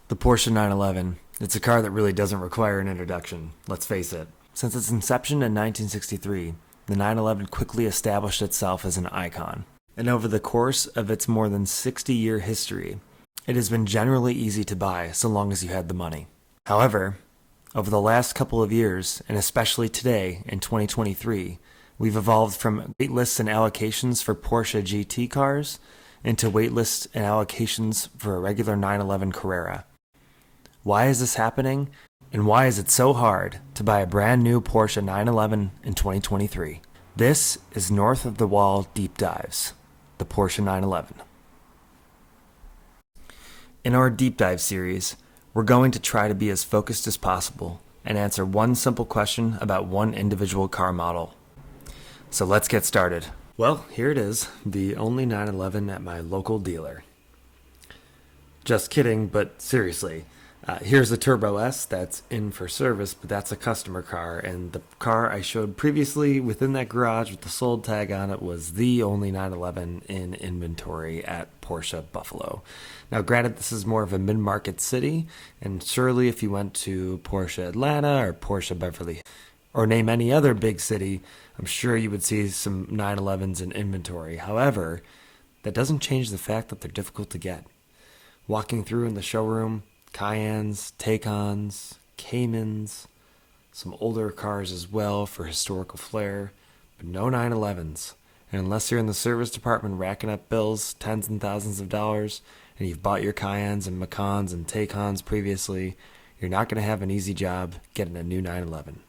The Porsche 911. It's a car that really doesn't require an introduction, let's face it. Since its inception in 1963, the 911 quickly established itself as an icon. And over the course of its more than 60-year history, it has been generally easy to buy so long as you had the money. However, over the last couple of years, and especially today in 2023, we've evolved from waitlists and allocations for Porsche GT cars into waitlists and allocations for a regular 911 Carrera. Why is this happening? And why is it so hard to buy a brand new Porsche 911 in 2023? This is North of the Wall Deep Dives, the Porsche 911. In our Deep Dive series, we're going to try to be as focused as possible and answer one simple question about one individual car model. So let's get started. Well, here it is, the only 911 at my local dealer. Just kidding, but seriously. Here's the Turbo S that's in for service, but that's a customer car, and the car I showed previously within that garage with the sold tag on it was the only 911 in inventory at Porsche Buffalo. Now, granted, this is more of a mid-market city, and surely if you went to Porsche Atlanta or Porsche Beverly, or name any other big city, I'm sure you would see some 911s in inventory. However, that doesn't change the fact that they're difficult to get. Walking through in the showroom, Cayennes, Taycans, Caymans, some older cars as well for historical flair, but no 911s. And unless you're in the service department racking up bills, tens and thousands of dollars, and you've bought your Cayennes and Macans and Taycans previously, you're not going to have an easy job getting a new 911.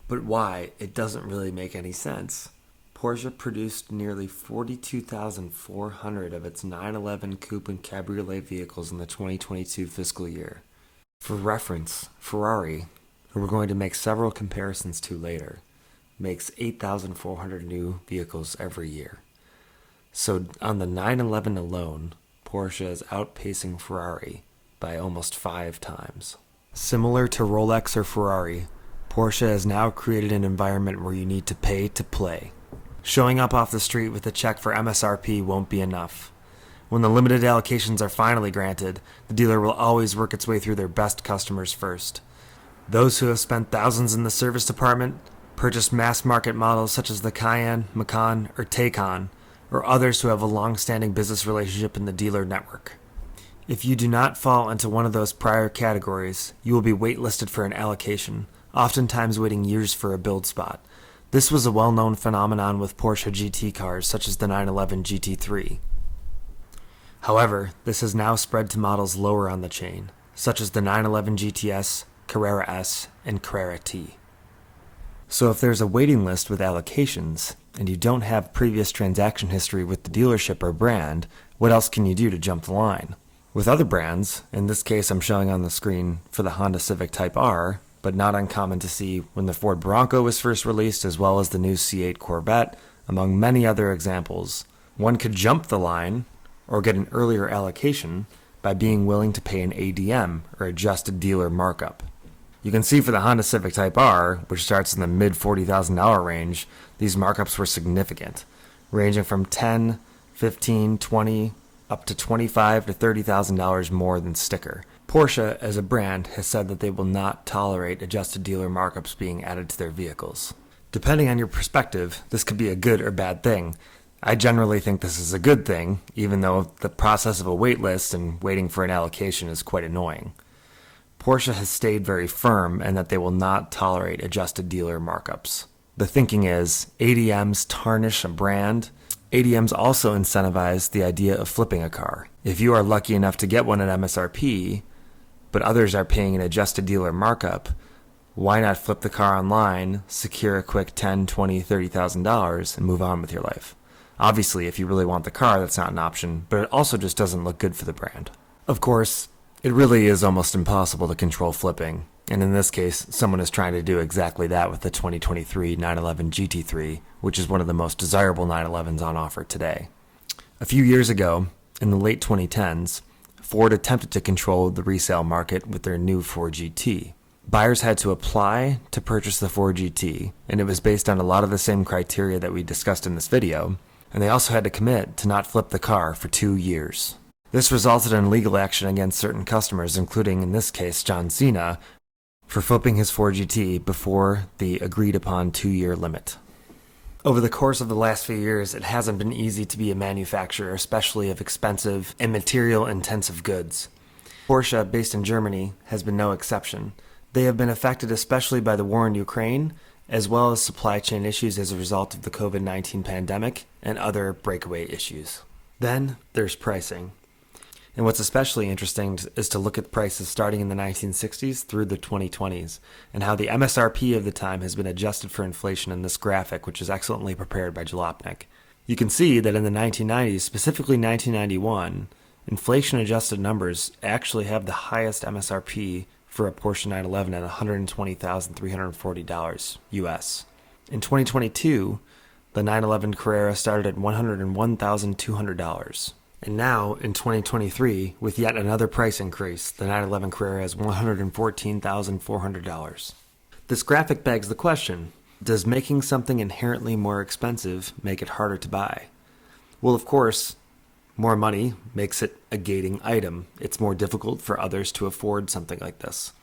But why? It doesn't really make any sense. Porsche produced nearly 42,400 of its 911 coupe and cabriolet vehicles in the 2022 fiscal year. For reference, Ferrari, who we're going to make several comparisons to later, makes 8,400 new vehicles every year. So on the 911 alone, Porsche is outpacing Ferrari by almost 5 times. Similar to Rolex or Ferrari, Porsche has now created an environment where you need to pay to play. Showing up off the street with a check for MSRP won't be enough. When the limited allocations are finally granted, the dealer will always work its way through their best customers first. Those who have spent thousands in the service department, purchased mass market models such as the Cayenne, Macan, or Taycan, or others who have a long-standing business relationship in the dealer network. If you do not fall into one of those prior categories, you will be waitlisted for an allocation, oftentimes waiting years for a build spot. This was a well-known phenomenon with Porsche GT cars such as the 911 GT3. However, this has now spread to models lower on the chain, such as the 911 GTS, Carrera S, and Carrera T. So if there's a waiting list with allocations, and you don't have previous transaction history with the dealership or brand, what else can you do to jump the line? With other brands, in this case I'm showing on the screen for the Honda Civic Type R, but not uncommon to see when the Ford Bronco was first released, as well as the new C8 Corvette, among many other examples. One could jump the line or get an earlier allocation by being willing to pay an ADM, or adjusted dealer markup. You can see for the Honda Civic Type R, which starts in the mid $40,000 range, these markups were significant, ranging from $10, $15, $20, up to $25,000 to $30,000 more than sticker. Porsche, as a brand, has said that they will not tolerate adjusted dealer markups being added to their vehicles. Depending on your perspective, this could be a good or bad thing. I generally think this is a good thing, even though the process of a wait list and waiting for an allocation is quite annoying. Porsche has stayed very firm in that they will not tolerate adjusted dealer markups. The thinking is, ADMs tarnish a brand. ADMs also incentivize the idea of flipping a car. If you are lucky enough to get one at MSRP, but others are paying an adjusted dealer markup, why not flip the car online, secure a quick $10,000, $20,000, $30,000, and move on with your life? Obviously, if you really want the car, that's not an option, but it also just doesn't look good for the brand. Of course, it really is almost impossible to control flipping, and in this case, someone is trying to do exactly that with the 2023 911 GT3, which is one of the most desirable 911s on offer today. A few years ago, in the late 2010s, Ford attempted to control the resale market with their new Ford GT. Buyers had to apply to purchase the Ford GT, and it was based on a lot of the same criteria that we discussed in this video, and they also had to commit to not flip the car for 2 years. This resulted in legal action against certain customers, including, in this case, John Cena, for flipping his Ford GT before the agreed-upon 2-year limit. Over the course of the last few years, it hasn't been easy to be a manufacturer, especially of expensive and material-intensive goods. Porsche, based in Germany, has been no exception. They have been affected especially by the war in Ukraine, as well as supply chain issues as a result of the COVID-19 pandemic and other breakaway issues. Then there's pricing. And what's especially interesting is to look at prices starting in the 1960s through the 2020s, and how the MSRP of the time has been adjusted for inflation in this graphic, which is excellently prepared by Jalopnik. You can see that in the 1990s, specifically 1991, inflation-adjusted numbers actually have the highest MSRP for a Porsche 911 at $120,340 US. In 2022, the 911 Carrera started at $101,200. And now, in 2023, with yet another price increase, the 911 Carrera is $114,400. This graphic begs the question, does making something inherently more expensive make it harder to buy? Well, of course, more money makes it a gating item. It's more difficult for others to afford something like this.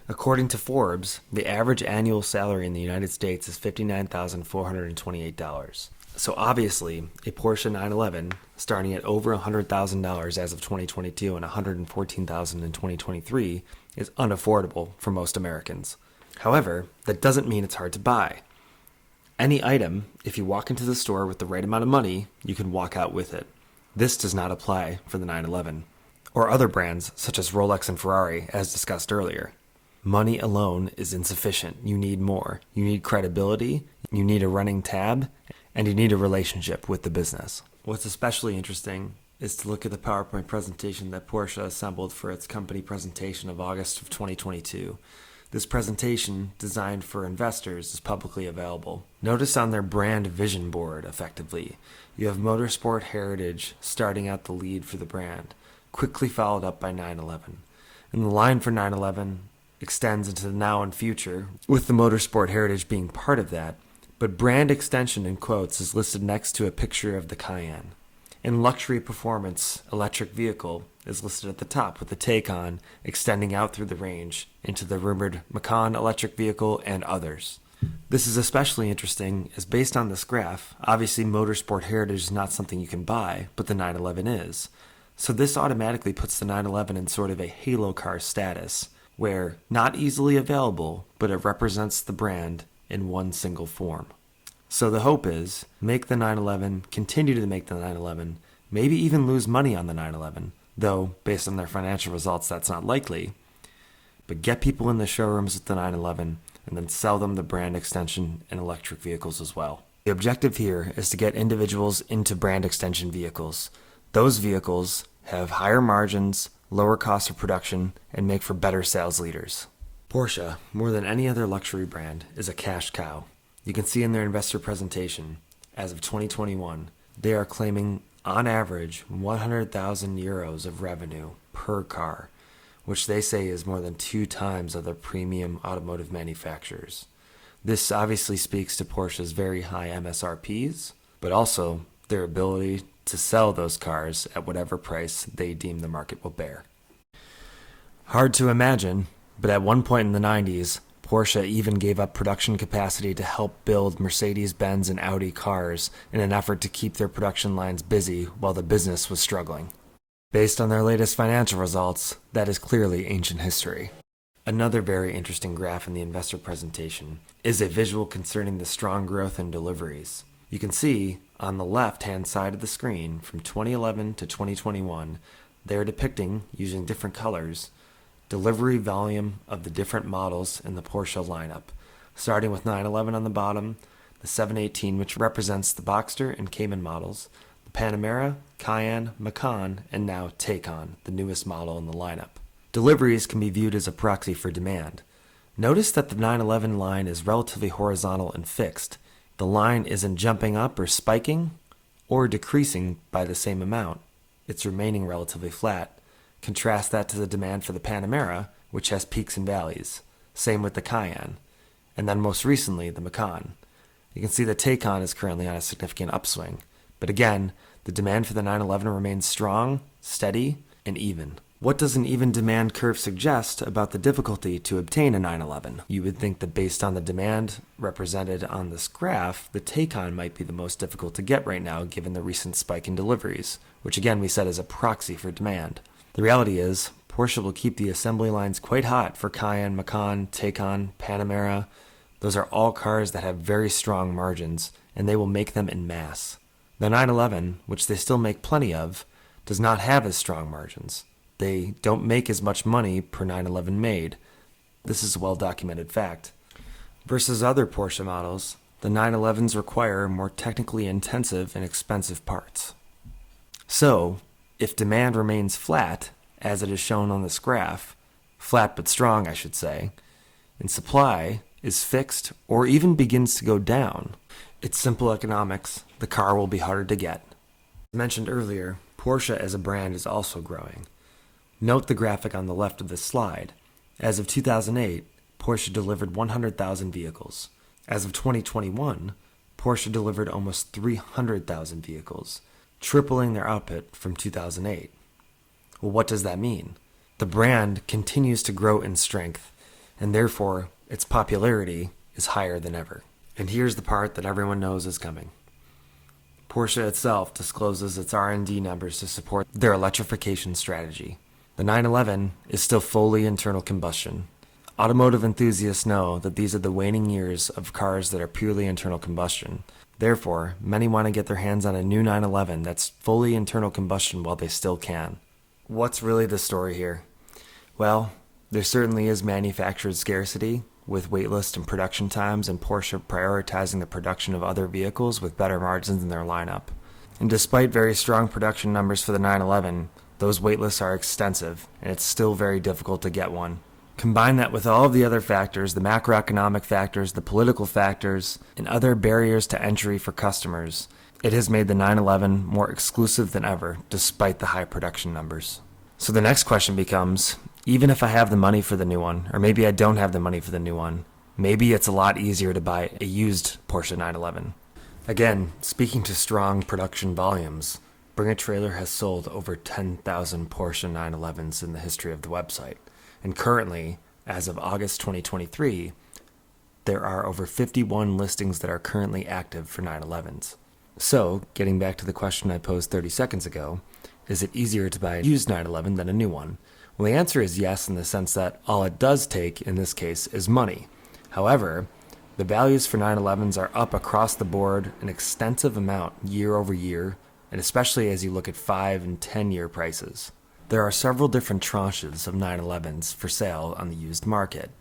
According to Forbes, the average annual salary in the United States is $59,428. So obviously, a Porsche 911 starting at over $100,000 as of 2022 and $114,000 in 2023 is unaffordable for most Americans. However, that doesn't mean it's hard to buy. Any item, if you walk into the store with the right amount of money, you can walk out with it. This does not apply for the 911, or other brands such as Rolex and Ferrari, as discussed earlier. Money alone is insufficient. You need more. You need credibility, you need a running tab, and you need a relationship with the business. What's especially interesting is to look at the PowerPoint presentation that Porsche assembled for its company presentation of August of 2022. This presentation, designed for investors, is publicly available. Notice on their brand vision board, effectively, you have motorsport heritage starting out the lead for the brand, quickly followed up by 911. And the line for 911 extends into the now and future, with the motorsport heritage being part of that, but brand extension in quotes is listed next to a picture of the Cayenne. And luxury performance electric vehicle is listed at the top, with the Taycan extending out through the range into the rumored Macan electric vehicle and others. This is especially interesting as, based on this graph, obviously motorsport heritage is not something you can buy, but the 911 is. So this automatically puts the 911 in sort of a halo car status, where not easily available, but it represents the brand in one single form. So the hope is, make the 911, continue to make the 911, maybe even lose money on the 911, though based on their financial results that's not likely, but get people in the showrooms with the 911 and then sell them the brand extension in electric vehicles as well. The objective here is to get individuals into brand extension vehicles. Those vehicles have higher margins, lower cost of production, and make for better sales leaders. Porsche, more than any other luxury brand, is a cash cow. You can see in their investor presentation, as of 2021, they are claiming on average 100,000 euros of revenue per car, which they say is more than 2 times other premium automotive manufacturers. This obviously speaks to Porsche's very high MSRPs, but also their ability to sell those cars at whatever price they deem the market will bear. Hard to imagine, but at one point in the 90s, Porsche even gave up production capacity to help build Mercedes-Benz and Audi cars in an effort to keep their production lines busy while the business was struggling. Based on their latest financial results, that is clearly ancient history. Another very interesting graph in the investor presentation is a visual concerning the strong growth in deliveries. You can see on the left-hand side of the screen from 2011 to 2021, they're depicting, using different colors, delivery volume of the different models in the Porsche lineup, starting with 911 on the bottom, the 718, which represents the Boxster and Cayman models, the Panamera, Cayenne, Macan, and now Taycan, the newest model in the lineup. Deliveries can be viewed as a proxy for demand. Notice that the 911 line is relatively horizontal and fixed. The line isn't jumping up or spiking or decreasing by the same amount. It's remaining relatively flat. Contrast that to the demand for the Panamera, which has peaks and valleys. Same with the Cayenne. And then most recently, the Macan. You can see the Taycan is currently on a significant upswing. But again, The demand for the 911 remains strong, steady, and even. What does an even demand curve suggest about the difficulty to obtain a 911? You would think that based on the demand represented on this graph, the Taycan might be the most difficult to get right now given the recent spike in deliveries, which again we said is a proxy for demand. The reality is, Porsche will keep the assembly lines quite hot for Cayenne, Macan, Taycan, Panamera. Those are all cars that have very strong margins, and they will make them in mass. The 911, which they still make plenty of, does not have as strong margins. They don't make as much money per 911 made. This is a well-documented fact. Versus other Porsche models, the 911s require more technically intensive and expensive parts. So, if demand remains flat, as it is shown on this graph, flat but strong I should say, and supply is fixed or even begins to go down, it's simple economics. The car will be harder to get. As mentioned earlier, Porsche as a brand is also growing. Note the graphic on the left of this slide. As of 2008, Porsche delivered 100,000 vehicles. As of 2021, Porsche delivered almost 300,000 vehicles, tripling their output from 2008. Well, what does that mean? The brand continues to grow in strength, and therefore its popularity is higher than ever. And here's the part that everyone knows is coming. Porsche itself discloses its R&D numbers to support their electrification strategy. The 911 is still fully internal combustion. Automotive enthusiasts know that these are the waning years of cars that are purely internal combustion. Therefore, many want to get their hands on a new 911 that's fully internal combustion while they still can. What's really the story here? Well, there certainly is manufacturer scarcity, with waitlist and production times and Porsche prioritizing the production of other vehicles with better margins in their lineup. And despite very strong production numbers for the 911, those waitlists are extensive, and it's still very difficult to get one. Combine that with all of the other factors, the macroeconomic factors, the political factors, and other barriers to entry for customers, it has made the 911 more exclusive than ever, despite the high production numbers. So the next question becomes, even if I have the money for the new one, or maybe I don't have the money for the new one, maybe it's a lot easier to buy a used Porsche 911. Again, speaking to strong production volumes, Bring a Trailer has sold over 10,000 Porsche 911s in the history of the website. And currently, as of August 2023, there are over 51 listings that are currently active for 911s. So, getting back to the question I posed 30 seconds ago, is it easier to buy a used 911 than a new one? Well, the answer is yes, in the sense that all it does take, in this case, is money. However, the values for 911s are up across the board an extensive amount year over year, and especially as you look at 5 and 10-year prices. There are several different tranches of 911s for sale on the used market.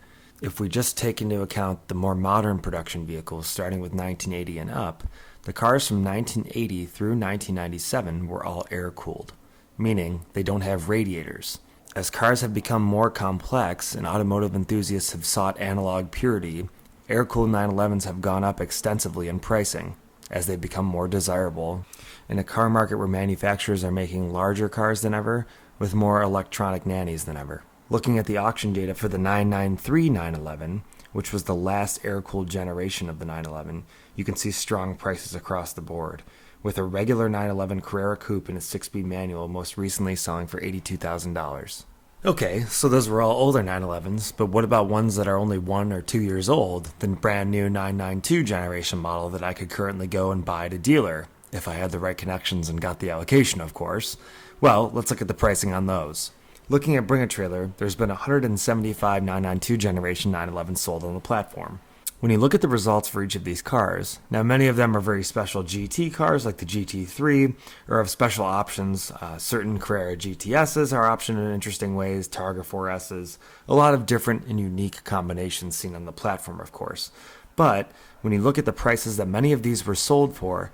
If we just take into account the more modern production vehicles starting with 1980 and up, the cars from 1980 through 1997 were all air-cooled, meaning they don't have radiators. As cars have become more complex and automotive enthusiasts have sought analog purity, air-cooled 911s have gone up extensively in pricing as they become more desirable in a car market where manufacturers are making larger cars than ever with more electronic nannies than ever. Looking at the auction data for the 993 911, which was the last air-cooled generation of the 911, you can see strong prices across the board, with a regular 911 Carrera Coupe in a 6-speed manual most recently selling for $82,000. Okay, so those were all older 911s, but what about ones that are only 1 or 2 years old, the brand new 992 generation model that I could currently go and buy at a dealer, if I had the right connections and got the allocation, of course? Well, let's look at the pricing on those. Looking at Bring a Trailer, there's been 175 992 generation 911 sold on the platform. When you look at the results for each of these cars, now many of them are very special GT cars like the GT3, or have special options. Certain Carrera GTSs are optioned in interesting ways, Targa 4Ss, a lot of different and unique combinations seen on the platform, of course. But when you look at the prices that many of these were sold for,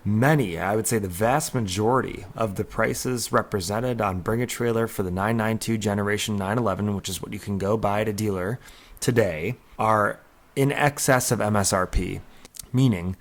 many, I would say the vast majority of the prices represented on Bring a Trailer for the 992 generation 911, which is what you can go buy at a dealer today, are in excess of MSRP, meaning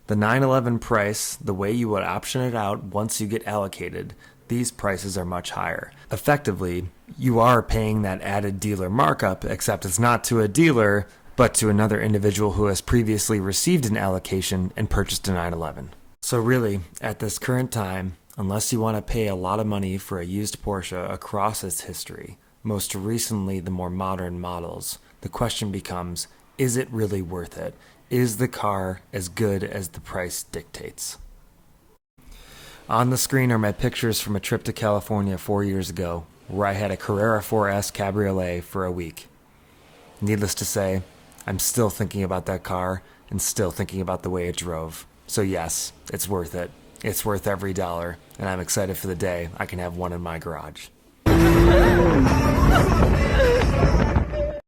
the 911 price, the way you would option it out once you get allocated, these prices are much higher. Effectively, you are paying that added dealer markup, except it's not to a dealer, but to another individual who has previously received an allocation and purchased a 911. So really, at this current time, unless you want to pay a lot of money for a used Porsche across its history, most recently the more modern models, the question becomes, is it really worth it? Is the car as good as the price dictates? On the screen are my pictures from a trip to California 4 years ago, where I had a Carrera 4S Cabriolet for a week. Needless to say, I'm still thinking about that car and still thinking about the way it drove. So yes, it's worth it. It's worth every dollar, and I'm excited for the day I can have one in my garage.